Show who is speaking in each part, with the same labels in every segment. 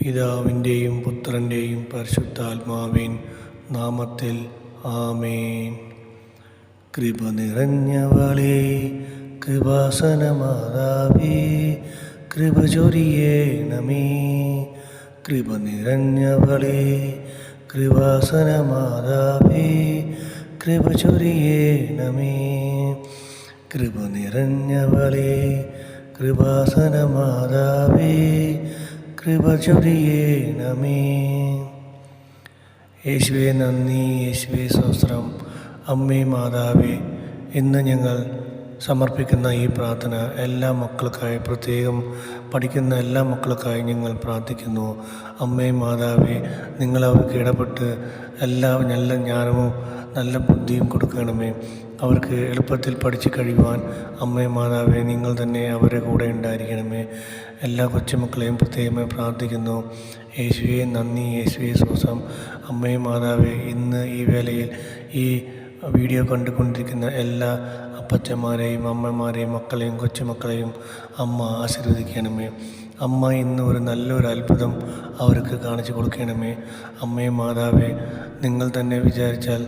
Speaker 1: പിതാവിൻ്റെയും പുത്രൻ്റെയും പരിശുദ്ധാത്മാവിൻ നാമത്തിൽ ആമേൻ. കൃപ നിറഞ്ഞവളേ, കൃപാസനമാതാവേ, കൃപ ചൊരിയേണമേ. കൃപ നിറഞ്ഞവളേ, കൃപാസനമാതാവേ, കൃപ ചൊരിയേണമേ. കൃപ നിറഞ്ഞവളേ, കൃപാസനമാതാവേ, കൃപ ചൊരിയേണമേ. യേശുവേ നന്ദി, യേശുവേ സ്തോത്രം. അമ്മേ മാതാവേ, ഇന്ന് ഞങ്ങൾ സമർപ്പിക്കുന്ന ഈ പ്രാർത്ഥന എല്ലാ മക്കൾക്കായി, പ്രത്യേകം പഠിക്കുന്ന എല്ലാ മക്കൾക്കായി ഞങ്ങൾ പ്രാർത്ഥിക്കുന്നു. അമ്മേ മാതാവേ, നിങ്ങൾ അവർക്ക് ഇടപെട്ട് നല്ല ജ്ഞാനവും നല്ല ബുദ്ധിയും കൊടുക്കണമേ. അവർക്ക് എളുപ്പത്തിൽ പഠിച്ചു കഴിയുവാൻ അമ്മേ മാതാവേ, നിങ്ങൾ തന്നെ അവരുടെ കൂടെ ഉണ്ടായിരിക്കണമേ. എല്ലാ കൊച്ചുമക്കളെയും പ്രത്യേകമായി പ്രാർത്ഥിക്കുന്നു. യേശുവേ നന്ദി, യേശുവേ സ്തോത്രം. അമ്മേ മാതാവേ, ഇന്ന് ഈ വേളയിൽ ഈ വീഡിയോ കണ്ടുകൊണ്ടിരിക്കുന്ന എല്ലാ അപ്പച്ചന്മാരെയും അമ്മമാരെയും മക്കളെയും കൊച്ചുമക്കളെയും അമ്മ ആശീർവദിക്കണമേ. അമ്മ ഇന്ന് നല്ലൊരു അത്ഭുതം അവർക്ക് കാണിച്ചു കൊടുക്കണമേ. അമ്മേ മാതാവേ, നിങ്ങൾ തന്നെ വിചാരിച്ചാൽ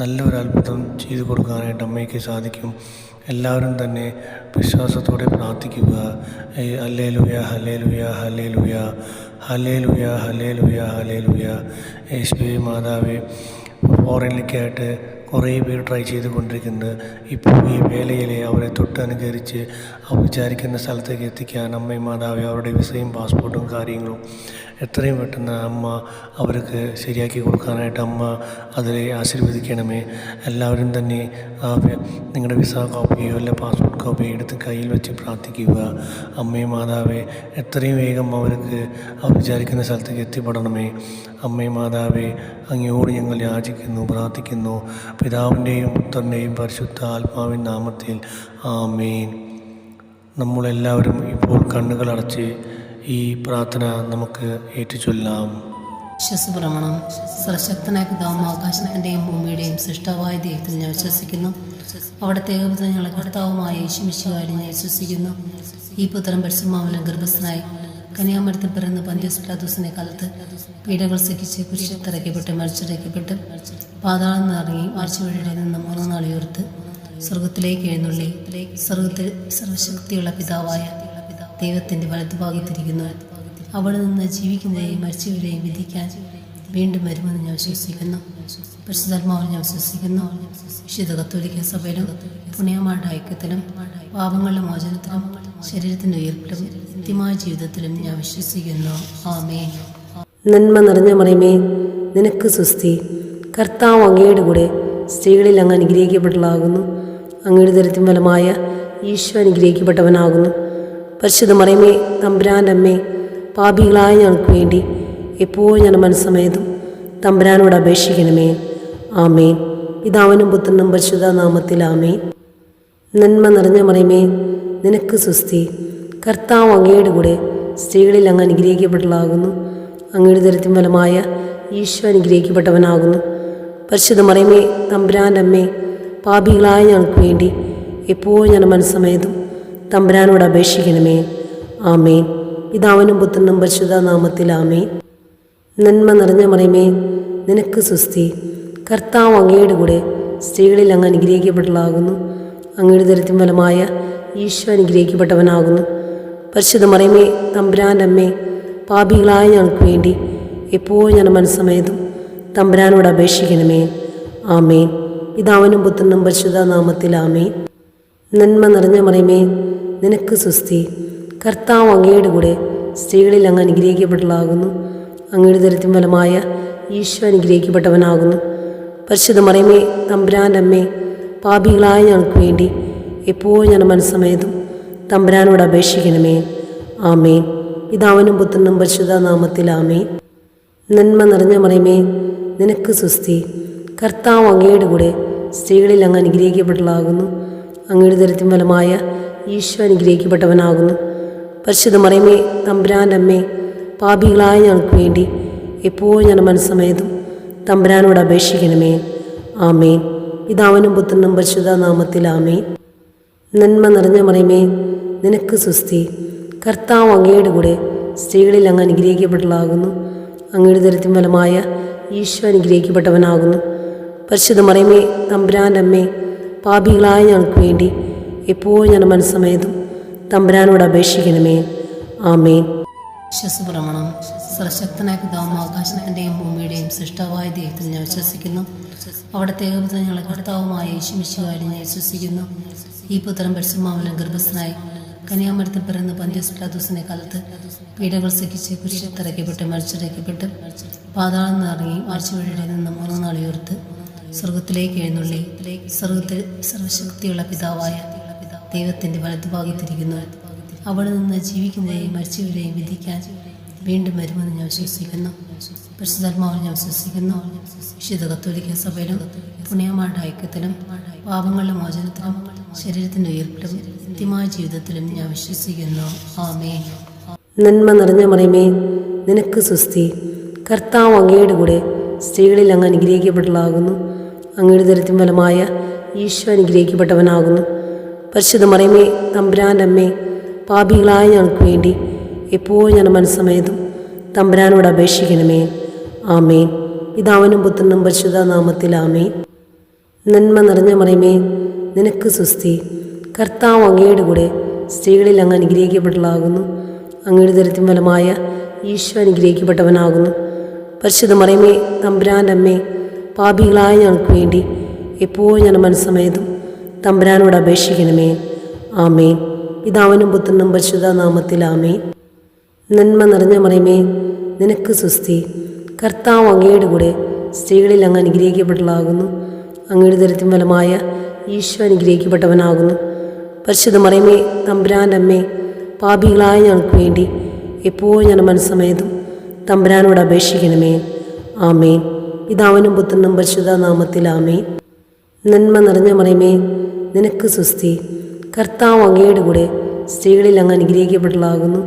Speaker 1: നല്ലൊരു അത്ഭുതം ചെയ്തു കൊടുക്കാനായിട്ട് അമ്മയ്ക്ക് സാധിക്കും. എല്ലാവരും തന്നെ വിശ്വാസത്തോടെ പ്രാർത്ഥിക്കുക. Hallelujah, hallelujah, hallelujah, hallelujah, hallelujah, hallelujah. യേശുവേ മാതാവേ, ഫോറിനിലേക്കായിട്ട് കുറേ പേര് ട്രൈ ചെയ്തുകൊണ്ടിരിക്കുന്നത്. ഇപ്പോൾ ഈ വേലയിലെ അവരെ തൊട്ടനുകരിച്ച് അവർ വിചാരിക്കുന്ന സ്ഥലത്തേക്ക് എത്തിക്കാൻ അമ്മയും മാതാവേ, അവരുടെ വിസയും പാസ്പോർട്ടും കാര്യങ്ങളും എത്രയും പെട്ടെന്ന് അമ്മ അവർക്ക് ശരിയാക്കി കൊടുക്കാനായിട്ട് അമ്മ അതിലെ ആശീർവദിക്കണമേ. എല്ലാവരും തന്നെ നിങ്ങളുടെ വിസ കോപ്പിയോ അല്ലെ പാസ്പോർട്ട് കോപ്പിയോ എടുത്ത് കയ്യിൽ വെച്ച് പ്രാർത്ഥിക്കുക. അമ്മയും മാതാവേ, എത്രയും വേഗം അവർക്ക് അവർ വിചാരിക്കുന്ന സ്ഥലത്തേക്ക് എത്തിപ്പെടണമേ. അമ്മയും മാതാവേ, അങ്ങയോട് ഞങ്ങൾ യാചിക്കുന്നു, പ്രാർത്ഥിക്കുന്നു. പിതാവിൻ്റെയും പുത്രൻ്റെയും പരിശുദ്ധ ആത്മാവിൻ നാമത്തിൽ ആമേൻ. നമ്മളെല്ലാവരും ഇപ്പോൾ കണ്ണുകളടച്ച് ഈ പ്രാർത്ഥന നമുക്ക് ഏറ്റുചൊല്ലാം.
Speaker 2: വിശ്വസപ്രമാണം. സർവശക്തനായ പിതാവും ആകാശത്തിൻ്റെയും ഭൂമിയുടെയും സൃഷ്ടാവായ ദൈവത്തിൽ ഞാൻ വിശ്വസിക്കുന്നു. അവിടുത്തെ ഏകപുത്രൻ ഞങ്ങളുടെ കർത്താവുമായ യേശു മിശിഹായിൽ ഞാൻ വിശ്വസിക്കുന്നു. ഈ പുത്രൻ പരിശുദ്ധാത്മാവിലും ഗർഭസ്ഥനായി കന്യാമരത്തിൽ പിറന്ന് പന്തിയോസ് പിലാത്തോസിന്റെ കാലത്ത് പീഡകൾ സഹിച്ച് കുരിശിൽ തറയ്ക്കപ്പെട്ട് മരിച്ചടയ്ക്കപ്പെട്ട് പാതാളം നിറങ്ങി മരിച്ചവരുടെ നിന്ന് 3 നാൾ ഉയർത്ത് സ്വർഗത്തിലേക്ക് എഴുന്നള്ളി സ്വർഗത്തിൽ സർവശക്തിയുള്ള പിതാവായ ദൈവത്തിൻ്റെ വലതുഭാഗത്തിരിക്കുന്നു. അവിടെ നിന്ന് ജീവിക്കുന്നവരെയും മരിച്ചവരെയും വിധിക്കാൻ വീണ്ടും വരുമെന്ന് ഞാൻ വിശ്വസിക്കുന്നു. പരിശുദ്ധാത്മാവിൽ ഞാൻ വിശ്വസിക്കുന്നു. വിശുദ്ധ കത്തോലിക്ക സഭയിലും പുണ്യമാരുടെ ഐക്യത്തിലും പാപങ്ങളുടെ മോചനത്തിലും ശരീരത്തിൻ്റെ ഉയർപ്പിലും നിത്യമായ ജീവിതത്തിലും ഞാൻ വിശ്വസിക്കുന്നു. ആമേൻ.
Speaker 3: നന്മ നിറഞ്ഞ മറിയമേ, നിനക്ക് സ്വസ്തി. കർത്താവ് അങ്ങയുടെ കൂടെ സ്ത്രീകളിൽ അങ്ങ് അനുഗ്രഹിക്കപ്പെട്ടവളാകുന്നു. അങ്ങയുടെ ദരിദ്രം ഫലമായ ഈശോ അനുഗ്രഹിക്കപ്പെട്ടവനാകുന്നു. പരിശുദ്ധ മറിയമേ, തമ്പുരാൻ്റെ അമ്മേ, പാപികളായ ഞങ്ങൾക്ക് വേണ്ടി എപ്പോഴും ഞാൻ മനസ്സമേതും തമ്പുരാനോട് അപേക്ഷിക്കണമേ. ആമേൻ. പിതാവിനും പുത്രനും പരിശുദ്ധ നാമത്തിൽ ആമേൻ. നന്മ നിറഞ്ഞ മറിയമേ, നിനക്ക് സ്വസ്തി. കർത്താവ് അങ്ങയുടെ കൂടെ സ്ത്രീകളിൽ അങ്ങ് അനുഗ്രഹിക്കപ്പെട്ടവളാകുന്നു. അങ്ങയുടെ ദരിദ്രം ഫലമായ ഈശോ അനുഗ്രഹിക്കപ്പെട്ടവനാകുന്നു. പരിശുദ്ധ മറിയമേ, തമ്പുരാൻ്റെ അമ്മേ, പാപികളായ ഞങ്ങൾക്ക് വേണ്ടി എപ്പോഴും ഞാൻ മനസ്സമേതും തമ്പുരാനോട് അപേക്ഷിക്കണമേ. ആമേൻ. പിതാവിനും പുത്രനും പരിശുദ്ധ നാമത്തിൽ ആമേൻ. നന്മ നിറഞ്ഞ മറിയമേ, നിനക്ക് സ്വസ്തി. കർത്താവ് അങ്ങയുടെ കൂടെ സ്ത്രീകളിൽ അങ്ങ് അനുഗ്രഹിക്കപ്പെട്ടവളാകുന്നു. അങ്ങയുടെ ദരിദ്രം ഫലമായ ഈശോ അനുഗ്രഹിക്കപ്പെട്ടവനാകുന്നു. പരിശുദ്ധ മറിയമേ, തമ്പുരാൻ്റെ അമ്മേ, പാപികളായ ഞങ്ങൾക്ക് വേണ്ടി എപ്പോഴും ഞാൻ മനസ്സമേതും തമ്പുരാനോട് അപേക്ഷിക്കണമേ. ആമേൻ. പിതാവിനും പുത്രനും പരിശുദ്ധ നാമത്തിൽ ആമേൻ. നന്മ നിറഞ്ഞ മറിയമേ, നിനക്ക് സ്വസ്തി. കർത്താവ് അങ്ങയുടെ കൂടെ സ്ത്രീകളിൽ അങ്ങ് അനുഗ്രഹിക്കപ്പെട്ടവളാകുന്നു. അങ്ങയുടെ ദരിദ്രം ഫലമായ ഈശോ അനുഗ്രഹിക്കപ്പെട്ടവനാകുന്നു. പരിശുദ്ധ മറിയമേ, തമ്പുരാൻ്റെ അമ്മേ, പാപികളായ ഞങ്ങൾക്ക് വേണ്ടി എപ്പോഴും ഞാൻ മനസ്സമേതും തമ്പുരാനോട് അപേക്ഷിക്കണമേ. ആമേൻ. പിതാവിനും പുത്രനും പരിശുദ്ധ നാമത്തിൽ ആമേൻ. നന്മ നിറഞ്ഞ മറിയമേ, നിനക്ക് സ്വസ്തി. കർത്താവ് അങ്ങയുടെ കൂടെ സ്ത്രീകളിൽ അങ്ങ് അനുഗ്രഹിക്കപ്പെട്ടവളാകുന്നു. അങ്ങയുടെ ദരിദ്രം ഫലമായ ഈശോ അനുഗ്രഹിക്കപ്പെട്ടവനാകുന്നു. പരിശുദ്ധ മറിയമേ, തമ്പുരാൻ്റെ അമ്മേ, പാപികളായ ഞങ്ങൾക്ക് വേണ്ടി എപ്പോഴും ഞാൻ മനസ്സമേതും തമ്പുരാനോട് അപേക്ഷിക്കണമേ. ആമേൻ. പിതാവിനും പുത്രനും പരിശുദ്ധ നാമത്തിൽ ആമേൻ. നന്മ നിറഞ്ഞ മറിയമേ, നിനക്ക് സ്വസ്തി. കർത്താവ് അങ്ങയുടെ കൂടെ സ്ത്രീകളിൽ അങ്ങ് അനുഗ്രഹിക്കപ്പെട്ടതാകുന്നു. അങ്ങയുടെ ദരിദ്രം ഫലമായ ഈശോ അനുഗ്രഹിക്കപ്പെട്ടവനാകുന്നു. പരിശുദ്ധ മറിയമേ, തമ്പുരാൻ്റെ അമ്മേ, പാപികളായ ഞങ്ങൾക്ക് വേണ്ടി എപ്പോഴും ഞാൻ മനസ്സമേതും തമ്പുരാനോട് അപേക്ഷിക്കണമേ. ആമേൻ.
Speaker 2: വിശ്വസപ്രമാണം. സർവശക്തനായ പിതാവും ആകാശത്തിൻ്റെയും ഭൂമിയുടെയും സൃഷ്ടാവായ ദൈവത്തിൽ ഞാൻ വിശ്വസിക്കുന്നു. അവിടുത്തെ ഏകപുത്രൻ ഞങ്ങളെ കർത്താവുമായ യേശുമിശിഹായിൽ ഞാൻ വിശ്വസിക്കുന്നു. ഈ പുത്രൻ പരിശുദ്ധാത്മാവിൽ ഗർഭസ്ഥനായി കന്യാമരത്തിൽ പിറന്ന് പന്തിയോസ് പിലാത്തോസിന്റെ കാലത്ത് പീഡകൾ സഹിച്ച് കുരിശിൽ തറയ്ക്കപ്പെട്ട് മരിച്ചടയ്ക്കപ്പെട്ട് പാതാളം നിറങ്ങി ആഴ്ചവഴിയുടെ നിന്ന് 3 നാൾ ഉയർത്ത് സ്വർഗത്തിലേക്ക് എഴുന്നള്ളി സ്വർഗത്തിൽ സർവശക്തിയുള്ള പിതാവായ ദൈവത്തിന്റെ വലതുഭാഗത്തിരിക്കുന്നു. അവിടെ നിന്ന് ജീവിക്കുന്നവരെയും മരിച്ചവരെയും വിധിക്കാൻ വീണ്ടും വരുമെന്ന് ഞാൻ വിശ്വസിക്കുന്നു. പരിശുദ്ധാത്മാവിൽ ഞാൻ വിശ്വസിക്കുന്നു. വിശുദ്ധ കത്തോലിക്ക സഭയിലും പുണ്യമാരുടെ ഐക്യത്തിലും പാപങ്ങളുടെ മോചനത്തിലും ശരീരത്തിൻ്റെ ഉയർപ്പിലും നിത്യമായ ജീവിതത്തിലും ഞാൻ വിശ്വസിക്കുന്നു. ആമേൻ.
Speaker 3: നന്മ നിറഞ്ഞ മറിയമേ, നിനക്ക് സുസ്തി. കർത്താവ് അങ്ങയുടെ കൂടെ സ്ത്രീകളിൽ അങ്ങ് അനുഗ്രഹിക്കപ്പെട്ടതാകുന്നു. അങ്ങയുടെ ദരിദ്രം ഫലമായ ഈശോ അനുഗ്രഹിക്കപ്പെട്ടവനാകുന്നു. പരിശുദ്ധ മറിയമേ, തമ്പുരാൻ്റെ അമ്മേ, പാപികളായ ഞങ്ങൾക്ക് വേണ്ടി എപ്പോഴും ഞാൻ മനസ്സമേതും തമ്പുരാനോട് അപേക്ഷിക്കണമേ. ആമേൻ. പിതാവിനും പുത്രനും പരിശുദ്ധ നാമത്തിൽ ആമേൻ. നന്മ നിറഞ്ഞ മറിയമേ, നിനക്ക് സുസ്തി. കർത്താവ് അങ്ങയുടെ കൂടെ സ്ത്രീകളിൽ അങ്ങ് അനുഗ്രഹിക്കപ്പെട്ടതാകുന്നു. അങ്ങയുടെ ദരിദ്രം ഫലമായ ഈശോ അനുഗ്രഹിക്കപ്പെട്ടവനാകുന്നു. പരിശുദ്ധ മറിയമേ, തമ്പുരാൻ്റെ അമ്മേ, പാപികളായ ഞങ്ങൾക്ക് വേണ്ടി എപ്പോഴും ഞാൻ മനസ്സമേതും തമ്പുരാനോട് അപേക്ഷിക്കണമേ. ആമേൻ. പിതാവിനും പുത്രനും പരിശുദ്ധ നാമത്തിൽ ആമേൻ. നന്മ നിറഞ്ഞ മറിയമേ, നിനക്ക് സുസ്തി. കർത്താവ് അങ്ങയുടെ കൂടെ സ്ത്രീകളിൽ അങ്ങ് അനുഗ്രഹിക്കപ്പെട്ടതാകുന്നു. അങ്ങയുടെ ദരിദ്രം ഫലമായ ഈശോ അനുഗ്രഹിക്കപ്പെട്ടവനാകുന്നു. പരിശുദ്ധ മറിയമേ, തമ്പുരാൻ്റെ അമ്മേ, പാപികളായ ഞങ്ങൾക്ക് വേണ്ടി എപ്പോഴും ഞാൻ മനസ്സമേതും തമ്പുരാനോട് അപേക്ഷിക്കണമേ. ആമേൻ. പിതാവിനും പുത്രനും പരിശുദ്ധ നാമത്തിൽ ആമേൻ. നന്മ നിറഞ്ഞ മറിയമേ, നിനക്ക് സുസ്തി. കർത്താവ് അങ്ങയുടെ കൂടെ സ്ത്രീകളിൽ അങ്ങ് അനുഗ്രഹിക്കപ്പെട്ടതാകുന്നു.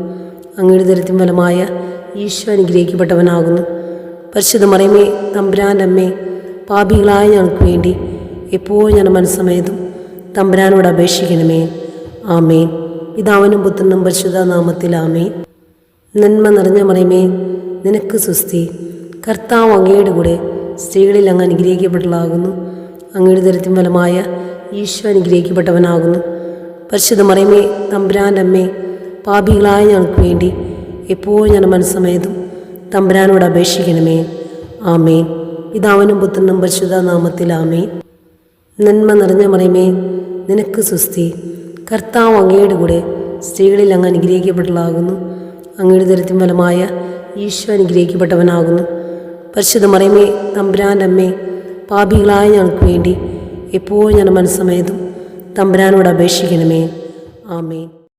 Speaker 3: അങ്ങയുടെ ദരിദ്രം ഫലമായ ഈശോ അനുഗ്രഹിക്കപ്പെട്ടവനാകുന്നു. പരിശുദ്ധ മറിയമേ, തമ്പുരാൻ്റെ അമ്മേ, പാപികളായ ഞങ്ങൾക്ക് വേണ്ടി എപ്പോഴും ഞാൻ മനസ്സമേതും തമ്പുരാനോട് അപേക്ഷിക്കണമേ. ആമേൻ. പിതാവിനും പുത്രനും പരിശുദ്ധ നാമത്തിൽ ആമേൻ. നന്മ നിറഞ്ഞ മറിയമേ, നിനക്ക് സുസ്തി. കർത്താവ് അങ്ങയുടെ കൂടെ സ്ത്രീകളിൽ അങ്ങ് അനുഗ്രഹിക്കപ്പെട്ടതാകുന്നു. അങ്ങയുടെ ദരിദ്രം ഫലമായ ഈശോ അനുഗ്രഹിക്കപ്പെട്ടവനാകുന്നു. പരിശുദ്ധ മറിയമേ, തമ്പുരാൻ്റെ അമ്മേ, പാപികളായ ഞങ്ങൾക്ക് വേണ്ടി എപ്പോഴും ഞാൻ മനസ്സമേതും തമ്പുരാനോട് അപേക്ഷിക്കണമേ. ആമേൻ. പിതാവിനും പുത്രനും പരിശുദ്ധ നാമത്തിൽ ആമേൻ. നന്മ നിറഞ്ഞ മറിയമേ, നിനക്ക് സുസ്തി. കർത്താവ് അങ്ങയുടെ കൂടെ സ്ത്രീകളിൽ അങ്ങ് അനുഗ്രഹിക്കപ്പെട്ടതാകുന്നു. അങ്ങയുടെ ദരിദ്രം ഫലമായ ഈശോ അനുഗ്രഹിക്കപ്പെട്ടവനാകുന്നു. പരിശുദ്ധ മറിയമേ, തമ്പുരാൻ്റെ അമ്മേ, പാപികളായ ഞങ്ങൾക്ക് വേണ്ടി എപ്പോഴും ഞാൻ മനസ്സമേതും തമ്പുരാനോട് അപേക്ഷിക്കണമേ. ആമേൻ.